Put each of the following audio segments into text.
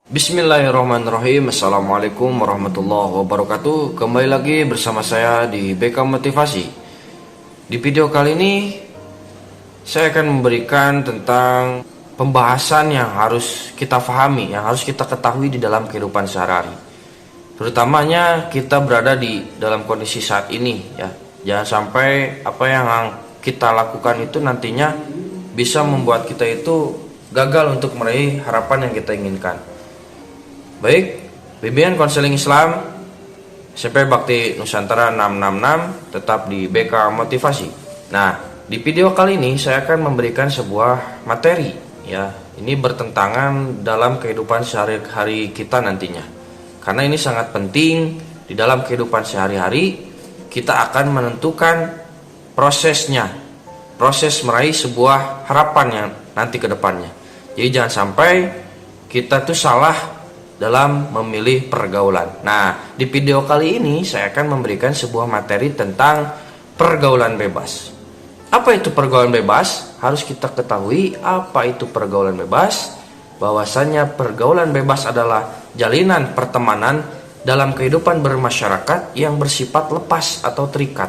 Bismillahirrahmanirrahim. Assalamualaikum warahmatullahi wabarakatuh. Kembali lagi bersama saya di BK Motivasi. Di video kali ini saya akan memberikan tentang pembahasan yang harus kita pahami, yang harus kita ketahui di dalam kehidupan sehari-hari. Terutamanya kita berada di dalam kondisi saat ini ya. Jangan sampai apa yang kita lakukan itu nantinya bisa membuat kita itu gagal untuk meraih harapan yang kita inginkan. Baik, bimbingan konseling Islam SMP Bakti Nusantara 666 tetap di BK Motivasi. Nah, di video kali ini saya akan memberikan sebuah materi ya. Ini bertentangan dalam kehidupan sehari-hari kita nantinya. Karena ini sangat penting di dalam kehidupan sehari-hari kita akan menentukan prosesnya. Proses meraih sebuah harapan yang nanti ke depannya. Jadi jangan sampai kita tuh salah dalam memilih pergaulan. Nah, di video kali ini saya akan memberikan sebuah materi tentang pergaulan bebas. Apa itu pergaulan bebas? Harus kita ketahui apa itu pergaulan bebas. Bahwasanya pergaulan bebas adalah jalinan pertemanan dalam kehidupan bermasyarakat yang bersifat lepas atau terikat.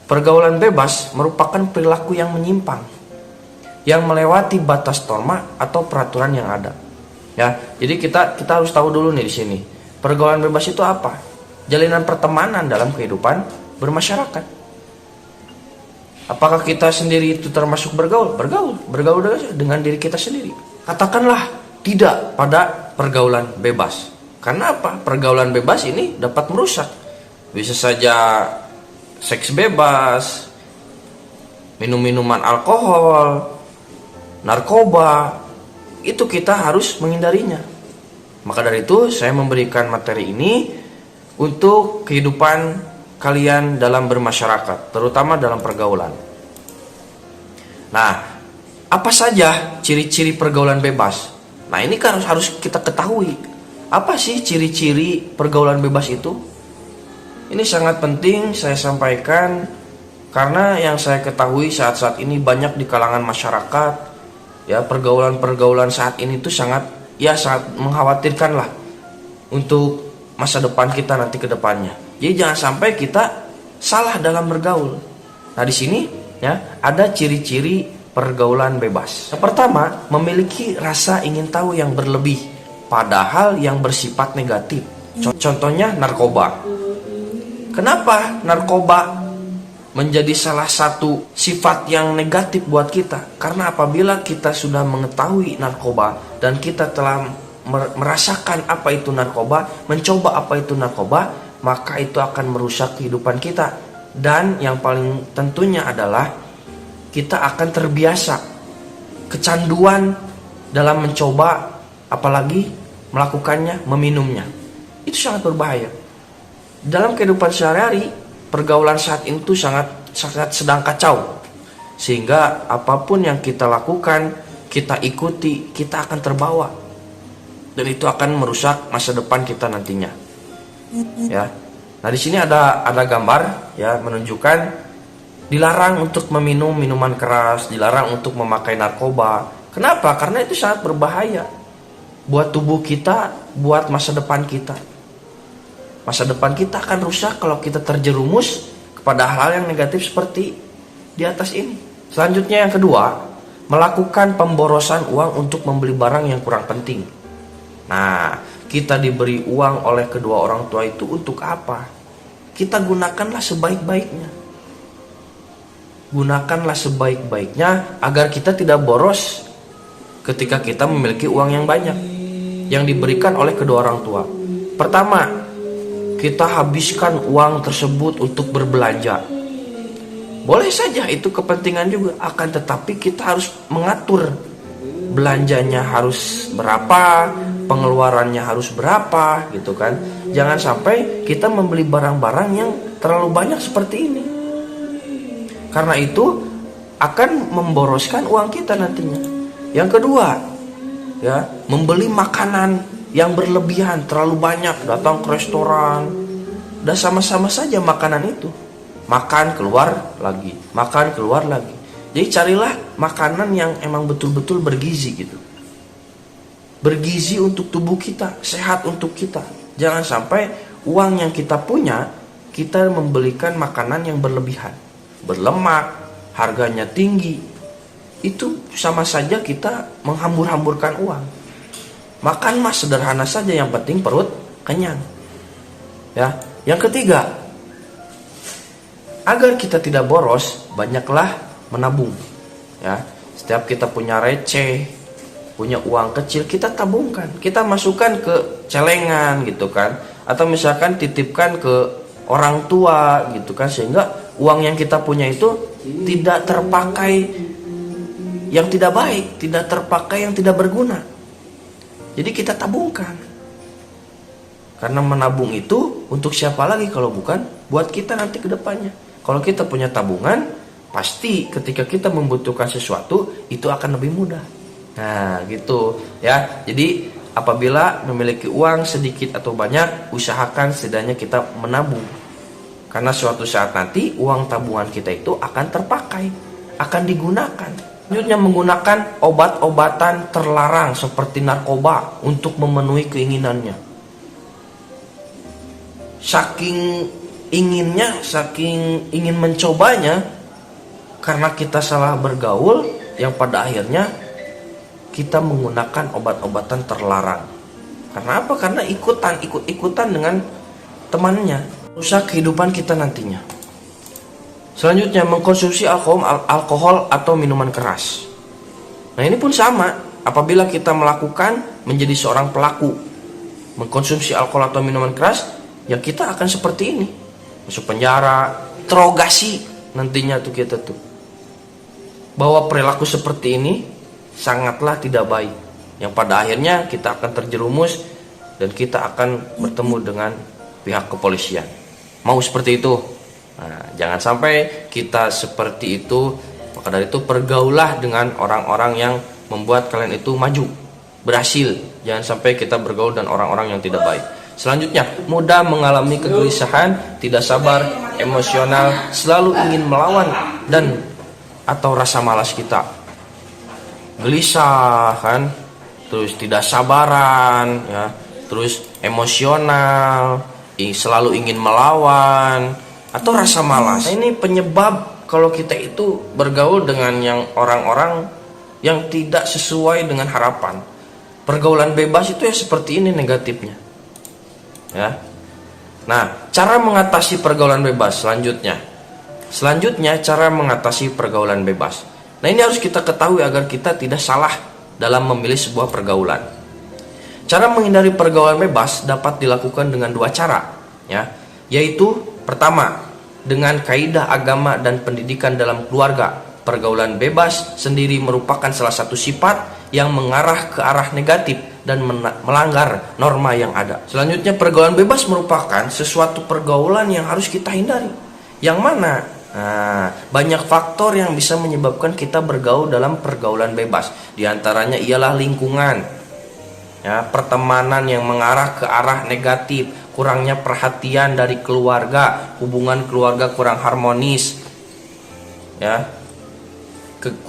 Pergaulan bebas merupakan perilaku yang menyimpang, yang melewati batas norma atau peraturan yang ada. Ya, jadi kita harus tahu dulu nih di sini. Pergaulan bebas itu apa? Jalinan pertemanan dalam kehidupan bermasyarakat. Apakah kita sendiri itu termasuk bergaul? Bergaul dengan diri kita sendiri. Katakanlah tidak pada pergaulan bebas. Karena apa? Pergaulan bebas ini dapat merusak. Bisa saja seks bebas, minum-minuman alkohol, narkoba. Itu kita harus menghindarinya. Maka dari itu saya memberikan materi ini untuk kehidupan kalian dalam bermasyarakat, terutama dalam pergaulan. Nah, apa saja ciri-ciri pergaulan bebas? Nah, ini kan harus kita ketahui. Apa sih ciri-ciri pergaulan bebas itu? Ini sangat penting saya sampaikan karena yang saya ketahui saat-saat ini banyak di kalangan masyarakat. Ya, pergaulan saat ini tuh sangat mengkhawatirkan lah untuk masa depan kita nanti ke depannya. Jadi jangan sampai kita salah dalam bergaul. Nah, di sini ya ada ciri-ciri pergaulan bebas. Yang pertama, memiliki rasa ingin tahu yang berlebih padahal yang bersifat negatif. Contohnya narkoba. Kenapa narkoba menjadi salah satu sifat yang negatif buat kita? Karena apabila kita sudah mengetahui narkoba dan kita telah merasakan apa itu narkoba, mencoba apa itu narkoba, maka itu akan merusak kehidupan kita. Dan yang paling tentunya adalah kita akan terbiasa kecanduan dalam mencoba, apalagi melakukannya, meminumnya. Itu sangat berbahaya. Dalam kehidupan sehari-hari, pergaulan saat ini tuh sangat sedang kacau. Sehingga apapun yang kita lakukan, kita ikuti, kita akan terbawa. Dan itu akan merusak masa depan kita nantinya. Ya. Nah, di sini ada gambar ya menunjukkan dilarang untuk meminum minuman keras, dilarang untuk memakai narkoba. Kenapa? Karena itu sangat berbahaya buat tubuh kita, buat masa depan kita. Masa depan kita akan rusak kalau kita terjerumus kepada hal yang negatif seperti di atas ini. Selanjutnya yang kedua, melakukan pemborosan uang untuk membeli barang yang kurang penting. Nah, kita diberi uang oleh kedua orang tua itu untuk apa? Kita gunakanlah sebaik-baiknya. Gunakanlah sebaik-baiknya agar kita tidak boros ketika kita memiliki uang yang banyak yang diberikan oleh kedua orang tua. Pertama, kita habiskan uang tersebut untuk berbelanja. Boleh saja itu kepentingan juga, akan tetapi kita harus mengatur belanjanya harus berapa, pengeluarannya harus berapa gitu kan. Jangan sampai kita membeli barang-barang yang terlalu banyak seperti ini. Karena itu akan memboroskan uang kita nantinya. Yang kedua, ya, membeli makanan yang berlebihan, terlalu banyak, datang ke restoran, udah sama-sama saja makanan itu, makan keluar lagi, makan keluar lagi. Jadi carilah makanan yang emang betul-betul bergizi gitu. bergizi untuk tubuh kita, sehat untuk kita. Jangan sampai uang yang kita punya, kita membelikan makanan yang berlebihan, berlemak, harganya tinggi. Itu sama saja kita menghambur-hamburkan uang. Makan mas sederhana saja, yang penting perut kenyang. Ya, yang ketiga, agar kita tidak boros, banyaklah menabung. Ya, setiap kita punya receh, punya uang kecil, kita tabungkan, kita masukkan ke celengan gitu kan, atau misalkan titipkan ke orang tua gitu kan, sehingga uang yang kita punya itu tidak terpakai yang tidak baik, tidak terpakai yang tidak berguna. Jadi kita tabungkan. Karena menabung itu untuk siapa lagi kalau bukan buat kita nanti ke depannya. Kalau kita punya tabungan, pasti ketika kita membutuhkan sesuatu itu akan lebih mudah. Nah, gitu ya. Jadi apabila memiliki uang sedikit atau banyak, usahakan setidaknya kita menabung. Karena suatu saat nanti uang tabungan kita itu akan terpakai, akan digunakan. Selanjutnya, menggunakan obat-obatan terlarang seperti narkoba untuk memenuhi keinginannya. Saking inginnya, saking ingin mencobanya, karena kita salah bergaul, yang pada akhirnya kita menggunakan obat-obatan terlarang. Karena apa? Karena ikut-ikutan dengan temannya, rusak kehidupan kita nantinya. Selanjutnya, mengkonsumsi alkohol atau minuman keras. Nah, ini pun sama. Apabila kita melakukan menjadi seorang pelaku mengkonsumsi alkohol atau minuman keras, ya kita akan seperti ini. Masuk penjara, interogasi nantinya tuh kita tuh. Bahwa perilaku seperti ini sangatlah tidak baik. Yang pada akhirnya kita akan terjerumus dan kita akan bertemu dengan pihak kepolisian. Mau seperti itu? Nah, jangan sampai kita seperti itu. Maka dari itu pergaulah dengan orang-orang yang membuat kalian itu maju, berhasil. Jangan sampai kita bergaul dengan orang-orang yang tidak baik. Selanjutnya, mudah mengalami kegelisahan, tidak sabar, emosional, selalu ingin melawan dan atau rasa malas kita. Gelisah kan, terus tidak sabaran ya, terus emosional, selalu ingin melawan atau rasa malas. Nah, ini penyebab kalau kita itu bergaul dengan yang orang-orang yang tidak sesuai dengan harapan. Pergaulan bebas itu ya seperti ini negatifnya. Ya. Nah, cara mengatasi pergaulan bebas selanjutnya cara mengatasi pergaulan bebas. Nah, ini harus kita ketahui agar kita tidak salah dalam memilih sebuah pergaulan. Cara menghindari pergaulan bebas dapat dilakukan dengan dua cara, ya, yaitu pertama, dengan kaidah agama dan pendidikan dalam keluarga. Pergaulan bebas sendiri merupakan salah satu sifat yang mengarah ke arah negatif dan melanggar norma yang ada. Selanjutnya, pergaulan bebas merupakan sesuatu pergaulan yang harus kita hindari. Yang mana? Nah, banyak faktor yang bisa menyebabkan kita bergaul dalam pergaulan bebas. Di antaranya ialah lingkungan, ya, pertemanan yang mengarah ke arah negatif, kurangnya perhatian dari keluarga, hubungan keluarga kurang harmonis, ya,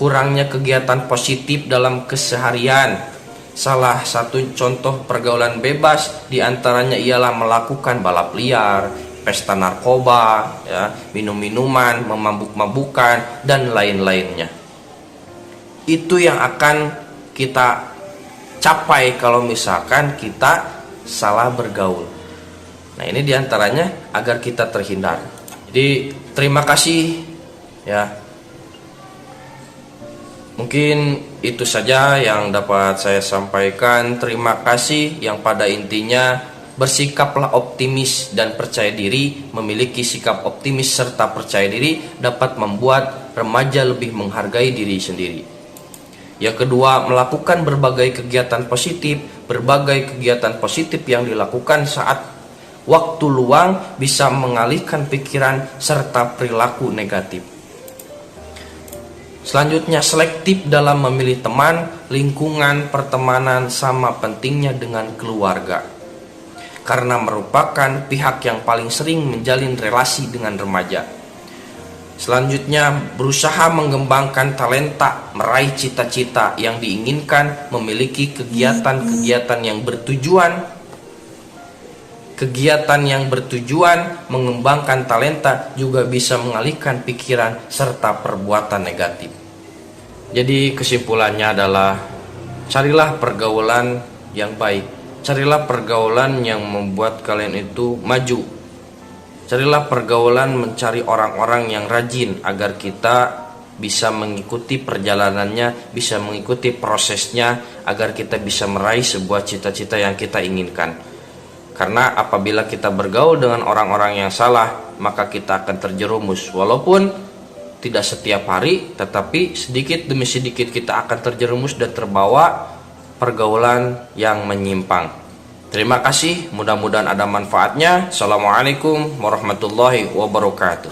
kurangnya kegiatan positif dalam keseharian. Salah satu contoh pergaulan bebas diantaranya ialah melakukan balap liar, pesta narkoba, ya, minum-minuman, memabuk-mabukan, dan lain-lainnya. Itu yang akan kita capai kalau misalkan kita salah bergaul. Nah, ini diantaranya agar kita terhindar. Jadi terima kasih ya. Mungkin itu saja yang dapat saya sampaikan. Terima kasih, yang pada intinya bersikaplah optimis dan percaya diri. Memiliki sikap optimis serta percaya diri dapat membuat remaja lebih menghargai diri sendiri. Yang kedua, melakukan berbagai kegiatan positif. Berbagai kegiatan positif yang dilakukan saat waktu luang bisa mengalihkan pikiran serta perilaku negatif. Selanjutnya, selektif dalam memilih teman, lingkungan, pertemanan, sama pentingnya dengan keluarga. Karena merupakan pihak yang paling sering menjalin relasi dengan remaja. Selanjutnya, berusaha mengembangkan talenta, meraih cita-cita yang diinginkan, memiliki kegiatan-kegiatan yang bertujuan. Kegiatan yang bertujuan mengembangkan talenta juga bisa mengalihkan pikiran serta perbuatan negatif. Jadi kesimpulannya adalah, carilah pergaulan yang baik. Carilah pergaulan yang membuat kalian itu maju. Carilah pergaulan mencari orang-orang yang rajin agar kita bisa mengikuti perjalanannya, bisa mengikuti prosesnya, agar kita bisa meraih sebuah cita-cita yang kita inginkan. Karena apabila kita bergaul dengan orang-orang yang salah, maka kita akan terjerumus. Walaupun tidak setiap hari, tetapi sedikit demi sedikit kita akan terjerumus dan terbawa pergaulan yang menyimpang. Terima kasih, mudah-mudahan ada manfaatnya. Assalamualaikum warahmatullahi wabarakatuh.